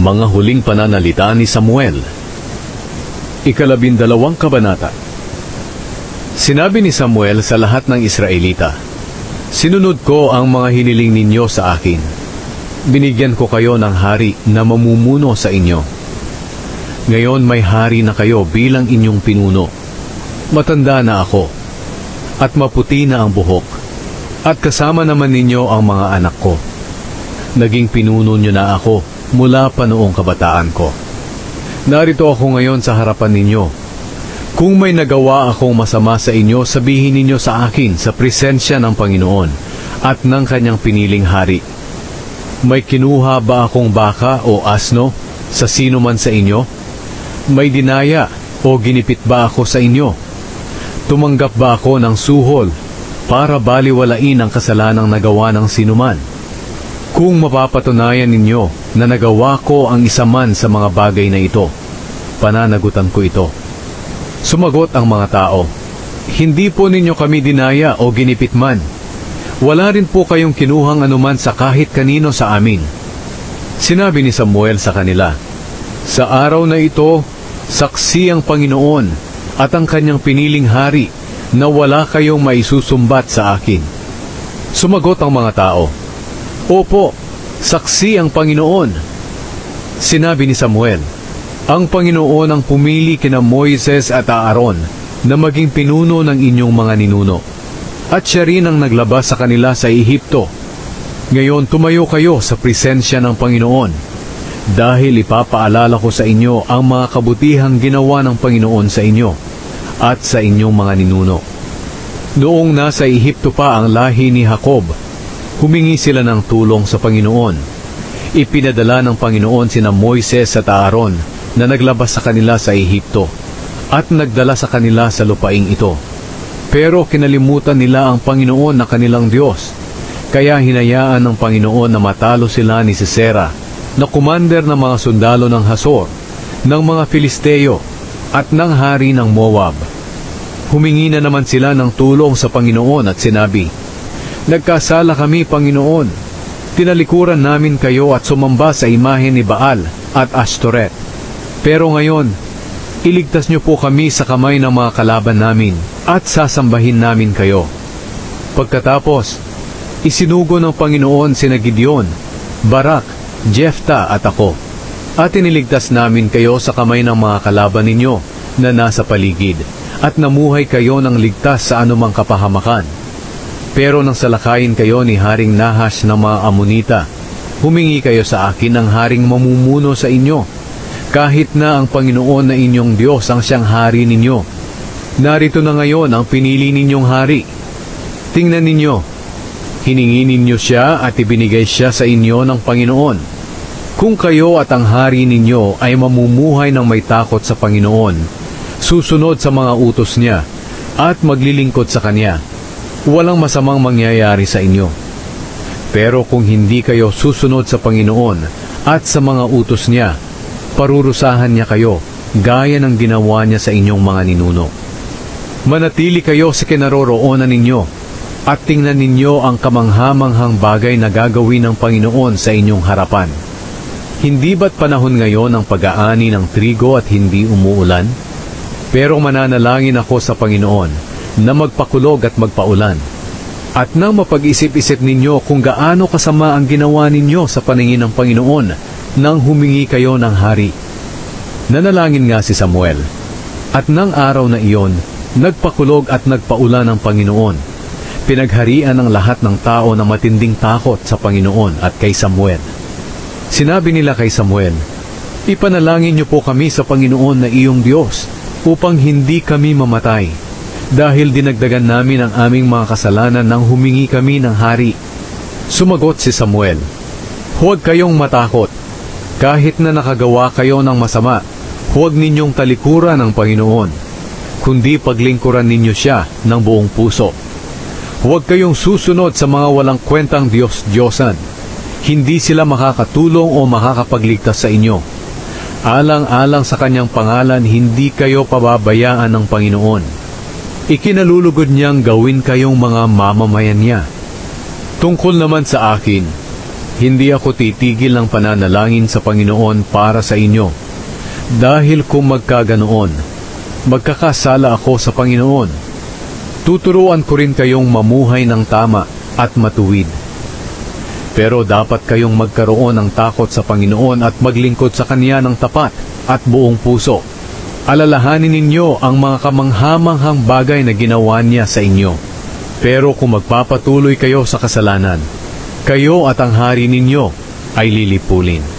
Mga huling pananalita ni Samuel. 12 kabanata. Sinabi ni Samuel sa lahat ng Israelita, "Sinunod ko ang mga hiniling ninyo sa akin. Binigyan ko kayo ng hari na mamumuno sa inyo. Ngayon may hari na kayo bilang inyong pinuno. Matanda na ako, at maputi na ang buhok, at kasama naman ninyo ang mga anak ko. Naging pinuno nyo na ako mula pa noong kabataan ko. Narito ako ngayon sa harapan ninyo. Kung may nagawa akong masama sa inyo, sabihin ninyo sa akin sa presensya ng Panginoon at ng kanyang piniling hari. May kinuha ba akong baka o asno sa sino man sa inyo? May dinaya o ginipit ba ako sa inyo? Tumanggap ba ako ng suhol para baliwalain ang kasalanang nagawa ng sinuman? Kung mapapatunayan ninyo na nagawa ko ang isa man sa mga bagay na ito, pananagutan ko ito." Sumagot ang mga tao, "Hindi po ninyo kami dinaya o ginipit man. Wala rin po kayong kinuhang anuman sa kahit kanino sa amin." Sinabi ni Samuel sa kanila, "Sa araw na ito, saksi ang Panginoon at ang kanyang piniling hari na wala kayong maisusumbat sa akin." Sumagot ang mga tao, "Opo, saksi ang Panginoon." Sinabi ni Samuel, "Ang Panginoon ang pumili kina Moises at Aaron na maging pinuno ng inyong mga ninuno, at siya rin ang naglabas sa kanila sa Ehipto. Ngayon tumayo kayo sa presensya ng Panginoon, dahil ipapaalala ko sa inyo ang mga kabutihang ginawa ng Panginoon sa inyo at sa inyong mga ninuno. Noong nasa Ehipto pa ang lahi ni Jacob, humingi sila ng tulong sa Panginoon. Ipinadala ng Panginoon sina Moises at Aaron na naglabas sa kanila sa Ehipto at nagdala sa kanila sa lupaing ito. Pero kinalimutan nila ang Panginoon na kanilang Diyos, kaya hinayaan ng Panginoon na matalo sila ni Sisera, na commander ng mga sundalo ng Hasor, ng mga Filisteo at ng hari ng Moab. Humingi na naman sila ng tulong sa Panginoon at sinabi, "Nagkasala kami, Panginoon. Tinalikuran namin kayo at sumamba sa imahe ni Baal at Ashtoreth. Pero ngayon, iligtas niyo po kami sa kamay ng mga kalaban namin at sasambahin namin kayo." Pagkatapos, isinugo ng Panginoon sina Gideon, Barak, Jephthah at ako, at iniligtas namin kayo sa kamay ng mga kalaban ninyo na nasa paligid, at namuhay kayo ng ligtas sa anumang kapahamakan. Pero nang salakayin kayo ni Haring Nahash ng mga Amonita, humingi kayo sa akin ng haring mamumuno sa inyo, kahit na ang Panginoon na inyong Diyos ang siyang hari ninyo. Narito na ngayon ang pinili ninyong hari. Tingnan ninyo, hiningi ninyo siya at ibinigay siya sa inyo ng Panginoon. Kung kayo at ang hari ninyo ay mamumuhay ng may takot sa Panginoon, susunod sa mga utos niya, at maglilingkod sa Kanya, walang masamang mangyayari sa inyo. Pero kung hindi kayo susunod sa Panginoon at sa mga utos niya, parurusahan niya kayo, gaya ng ginawa niya sa inyong mga ninuno. Manatili kayo sa kinaroroonan ninyo, at tingnan ninyo ang kamanghamanghang bagay na gagawin ng Panginoon sa inyong harapan. Hindi ba't panahon ngayon ng pag-aani ng trigo at hindi umuulan? Pero mananalangin ako sa Panginoon na magpakulog at magpaulan. At nang mapag-isip-isip ninyo kung gaano kasama ang ginawa ninyo sa paningin ng Panginoon nang humingi kayo ng hari. Nanalangin nga si Samuel. At nang araw na iyon, nagpakulog at nagpaulan ang Panginoon. Pinagharian ng lahat ng tao na matinding takot sa Panginoon at kay Samuel. Sinabi nila kay Samuel, "Ipanalangin niyo po kami sa Panginoon na iyong Diyos upang hindi kami mamatay, dahil dinagdagan namin ang aming mga kasalanan nang humingi kami ng hari." Sumagot si Samuel, "Huwag kayong matakot. Kahit na nakagawa kayo ng masama, huwag ninyong talikuran ang Panginoon, kundi paglingkuran ninyo siya ng buong puso. Huwag kayong susunod sa mga walang kwentang Diyos-Diyosan. Hindi sila makakatulong o makakapagligtas sa inyo. Alang-alang sa kanyang pangalan, hindi kayo pababayaan ng Panginoon. Ikinalulugod niyang gawin kayong mga mamamayan niya. Tungkol naman sa akin, hindi ako titigil ng pananalangin sa Panginoon para sa inyo. Dahil kung magkaganoon, magkakasala ako sa Panginoon. Tuturuan ko rin kayong mamuhay ng tama at matuwid. Pero dapat kayong magkaroon ng takot sa Panginoon at maglingkod sa Kanya ng tapat at buong puso. Alalahanin ninyo ang mga kamanghamanghang bagay na ginawa niya sa inyo. Pero kung magpapatuloy kayo sa kasalanan, kayo at ang hari ninyo ay lilipulin.